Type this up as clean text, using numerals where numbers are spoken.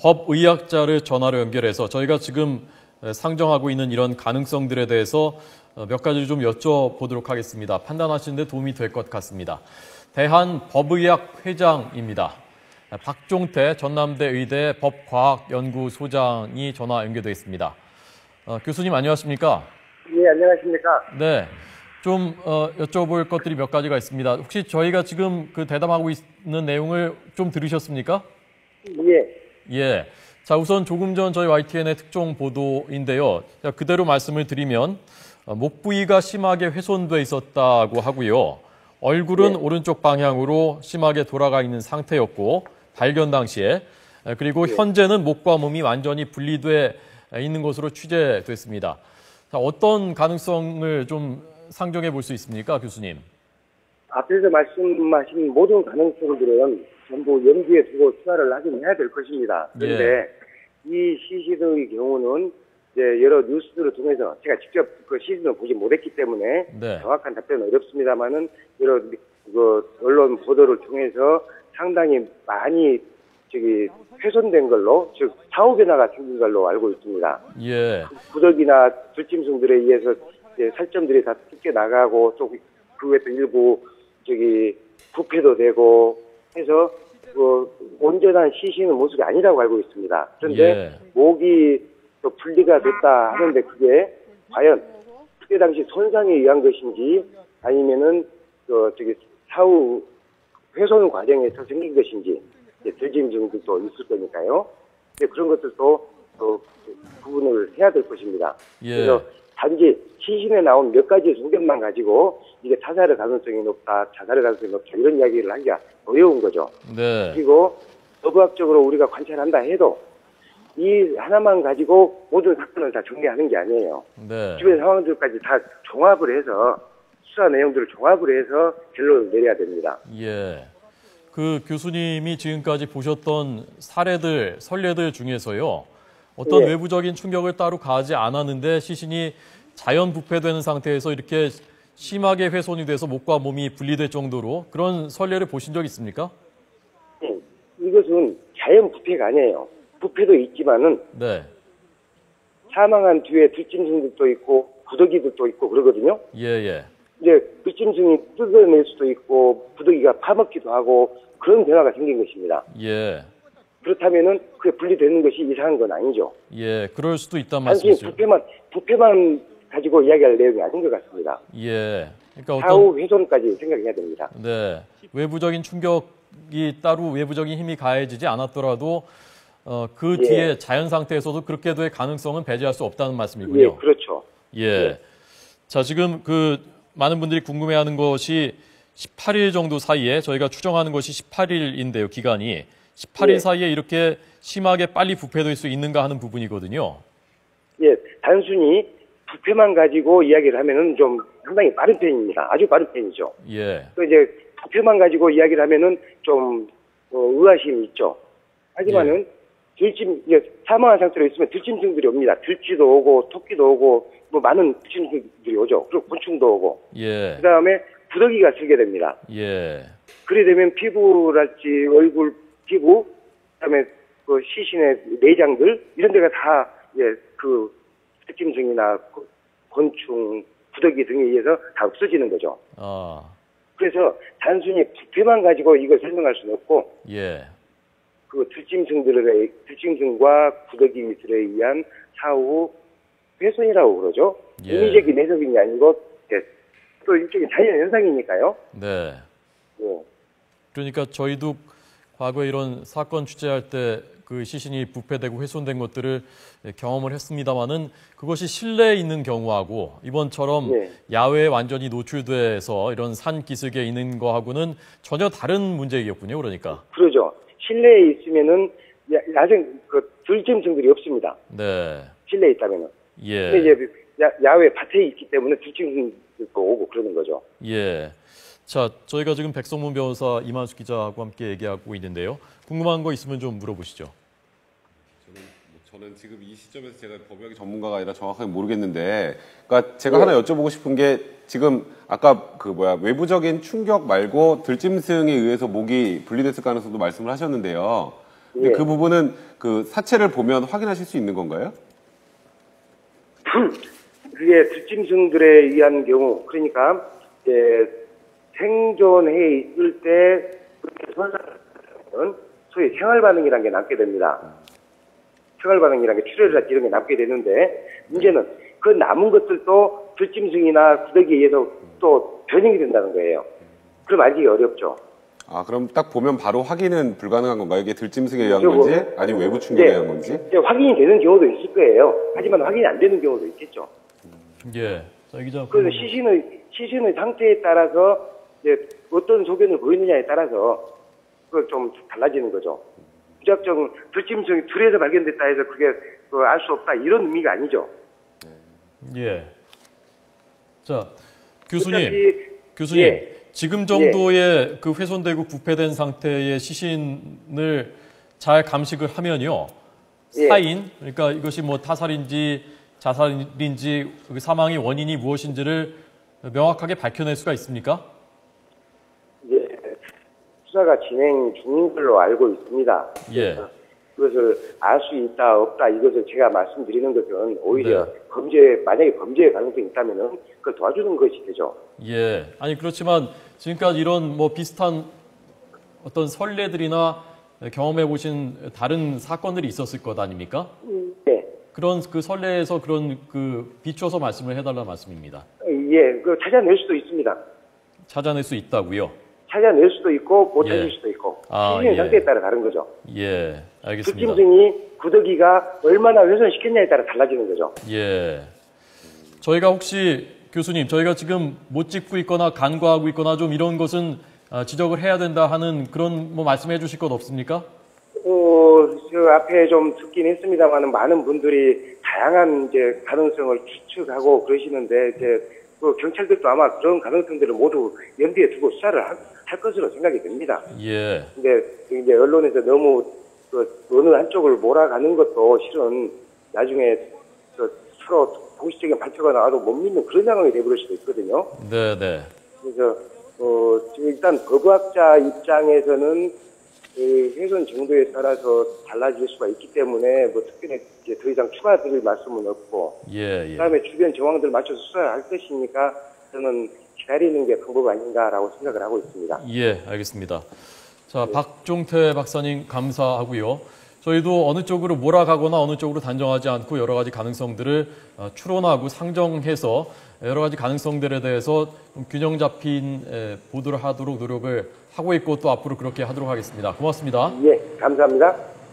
법의학자를 전화로 연결해서 저희가 지금 상정하고 있는 이런 가능성들에 대해서 몇 가지 좀 여쭤보도록 하겠습니다. 판단하시는 데 도움이 될 것 같습니다. 대한법의학 회장입니다. 박종태 전남대 의대 법과학연구소장이 전화 연결되어 있습니다. 교수님 안녕하십니까? 네, 안녕하십니까? 네, 좀 여쭤볼 것들이 몇 가지가 있습니다. 혹시 저희가 지금 그 대담하고 있는 내용을 좀 들으셨습니까? 예. 예. 자, 우선 조금 전 저희 YTN의 특종 보도인데요. 자, 그대로 말씀을 드리면 목 부위가 심하게 훼손돼 있었다고 하고요. 얼굴은 네. 오른쪽 방향으로 심하게 돌아가 있는 상태였고 발견 당시에 그리고 현재는 목과 몸이 완전히 분리돼 있는 것으로 취재됐습니다. 자, 어떤 가능성을 좀 상정해 볼 수 있습니까, 교수님? 앞에서 말씀하신 모든 가능성들은 전부 염두에 두고 수사를 하긴 해야 될 것입니다. 그런데 이 시신의 경우는 이제 여러 뉴스들을 통해서 제가 직접 그 시신을 보지 못했기 때문에 정확한 답변은 어렵습니다만은 여러 그 언론 보도를 통해서 상당히 많이 훼손된 걸로, 즉 사후 변화가 생긴 걸로 알고 있습니다. 예. 구덕이나 들짐승들에 의해서 살점들이 다 뜯겨 나가고 또 그 외에 또 일부 부패도 되고 해서 온전한 시신의 모습이 아니라고 알고 있습니다. 그런데 목이 또 분리가 됐다 하는데 그게 과연 그때 당시 손상에 의한 것인지 아니면은 사후 훼손 과정에서 생긴 것인지 들짐승들도 있을 거니까요. 그런 것들도 또 구분을 해야 될 것입니다. 그래서 단지 시신에 나온 몇 가지 소견만 가지고 이게 타살의 가능성이 높다, 자살의 가능성이 높다 이런 이야기를 하기가 어려운 거죠. 네. 그리고 법학적으로 우리가 관찰한다 해도 이 하나만 가지고 모든 사건을 다 정리하는 게 아니에요. 네. 주변 상황들까지 다 종합을 해서 수사 내용들을 종합을 해서 결론을 내려야 됩니다. 예. 그 교수님이 지금까지 보셨던 사례들, 선례들 중에서요. 어떤 외부적인 충격을 따로 가하지 않았는데 시신이 자연 부패되는 상태에서 이렇게 심하게 훼손이 돼서 목과 몸이 분리될 정도로 그런 선례를 보신 적 있습니까? 네. 이것은 자연 부패가 아니에요. 부패도 있지만은 사망한 뒤에 들짐승들도 있고 구더기들도 있고 그러거든요. 예. 이제 들짐승이 뜯어낼 수도 있고 구더기가 파먹기도 하고 그런 변화가 생긴 것입니다. 예. 그렇다면은 그게 분리되는 것이 이상한 건 아니죠. 예, 그럴 수도 있단 단지 말씀이죠. 부패만 가지고 이야기할 내용이 아닌 것 같습니다. 예. 그러니까 사후 훼손까지 생각해야 됩니다. 네. 외부적인 충격이 따로 외부적인 힘이 가해지지 않았더라도 그 뒤에 자연 상태에서도 그렇게 될 가능성은 배제할 수 없다는 말씀이군요. 예, 그렇죠. 예. 자, 지금 많은 분들이 궁금해하는 것이 18일 정도 사이에 저희가 추정하는 것이 18일인데요, 기간이. 18일 사이에 이렇게 심하게 빨리 부패될 수 있는가 하는 부분이거든요. 예, 단순히 부패만 가지고 이야기를 하면은 좀 상당히 빠른 편입니다. 아주 빠른 편이죠. 예. 또 이제 부패만 가지고 이야기를 하면은 좀 의아심이 있죠. 하지만은 사망한 상태로 있으면 들짐승들이 옵니다. 들쥐도 오고 토끼도 오고 뭐 많은 들짐승들이 오죠. 그리고 곤충도 오고. 예. 그다음에 부더기가 슬게 됩니다. 예. 그래 되면 피부랄지 얼굴 피부, 그다음에 그 시신의 내장들 이런 데가 다 그 들짐승이나 곤충, 부더기 등에 의해서 다 없어지는 거죠. 그래서 단순히 부패만 가지고 이걸 설명할 수는 없고, 그 들짐승과 부더기들에 의한 사후 훼손이라고 그러죠. 인위적인 해석인 게 아니고 또 일종의 자연 현상이니까요. 네. 그러니까 저희도 과거에 이런 사건 취재할 때 그 시신이 부패되고 훼손된 것들을 경험을 했습니다마는 그것이 실내에 있는 경우하고 이번처럼 야외에 완전히 노출돼서 이런 산 기슭에 있는 거하고는 전혀 다른 문제이겠군요. 그러니까. 그러죠. 실내에 있으면은 야생 들짐승들이 없습니다. 네. 실내에 있다면은. 예. 근데 이제 야외 밭에 있기 때문에 들짐승들도 오고 그러는 거죠. 예. 자, 저희가 지금 백성문 변호사 이만수 기자하고 함께 얘기하고 있는데요. 궁금한 거 있으면 좀 물어보시죠. 저는 지금 이 시점에서 제가 법의학 전문가가 아니라 정확하게 모르겠는데, 그러니까 제가 하나 여쭤보고 싶은 게 지금 아까 외부적인 충격 말고 들짐승에 의해서 목이 분리됐을 가능성도 말씀을 하셨는데요. 근데 예. 그 부분은 그 사체를 보면 확인하실 수 있는 건가요? 그게 들짐승들에 의한 경우, 그러니까 생존해 있을 때 그렇게 손상은 소위 생활 반응이라는 게 남게 됩니다. 생활 반응이라는 게 출혈이라든지 이런 게 남게 되는데, 문제는 그 남은 것들도 들짐승이나 구더기에 의해서 또 변형이 된다는 거예요. 그럼 알기 어렵죠. 아, 그럼 딱 보면 바로 확인은 불가능한 건가요? 이게 들짐승에 의한 그리고- 건지, 아니면 외부 충격에 의한 건지? 이제 확인이 되는 경우도 있을 거예요. 하지만 확인이 안 되는 경우도 있겠죠. 예. 자, 이 기자. 그래서 시신의 상태에 따라서 이제 어떤 소견을 보이느냐에 따라서 그걸 좀 달라지는 거죠. 무작정 들짐승이 들에서 발견됐다 해서 그게 알 수 없다 이런 의미가 아니죠. 예. 자, 교수님. 어차피- 교수님. 예. 지금 정도의 그 훼손되고 부패된 상태의 시신을 잘 감식을 하면요. 예. 사인, 그러니까 이것이 뭐 타살인지 자살인지 그 사망의 원인이 무엇인지를 명확하게 밝혀낼 수가 있습니까? 이제 수사가 진행 중인 걸로 알고 있습니다. 예. 그것을 알 수 있다 없다 이것을 제가 말씀드리는 것은 오히려 네. 만약에 범죄의 가능성이 있다면은 그걸 도와주는 것이 되죠. 예. 아니 그렇지만 지금까지 이런 뭐 비슷한 어떤 선례들이나 경험해 보신 다른 사건들이 있었을 것 아닙니까? 네. 그런 그 선례에서 그런 그 비춰서 말씀을 해달라는 말씀입니다. 예, 그 찾아낼 수도 있습니다. 찾아낼 수 있다고요? 찾아낼 수도 있고 못 찾을 예. 수도 있고 아, 시신의 예. 상태에 따라 다른 거죠. 예. 알겠습니다. 들짐승이 구더기가 얼마나 훼손시켰냐에 따라 달라지는 거죠. 예. 저희가 혹시 교수님, 저희가 지금 못 짚고 있거나 간과하고 있거나 좀 이런 것은 지적을 해야 된다 하는 그런 뭐 말씀해 주실 것 없습니까? 저 앞에 좀 듣긴 했습니다만 많은 분들이 다양한 이제 가능성을 추측하고 그러시는데 이제 그 경찰들도 아마 그런 가능성들을 모두 염두에 두고 수사를 할 것으로 생각이 됩니다. 예. 근데 이제 언론에서 너무 그 어느 한쪽을 몰아가는 것도 실은 나중에 서로 공식적인 발표가 나와도 못 믿는 그런 상황이 되버릴 수도 있거든요. 네, 네. 그래서 지금 일단 법학자 입장에서는 훼손 정도에 따라서 달라질 수가 있기 때문에 뭐 특별히 이제 더 이상 추가드릴 말씀은 없고 예, 예. 그다음에 주변 정황들 맞춰서 수사할 것이니까 저는 기다리는 게 방법 아닌가라고 생각을 하고 있습니다. 예, 알겠습니다. 자, 박종태 박사님 감사하고요. 저희도 어느 쪽으로 몰아가거나 어느 쪽으로 단정하지 않고 여러 가지 가능성들을 추론하고 상정해서 여러 가지 가능성들에 대해서 좀 균형 잡힌 보도를 하도록 노력을 하고 있고 또 앞으로 그렇게 하도록 하겠습니다. 고맙습니다. 예, 감사합니다.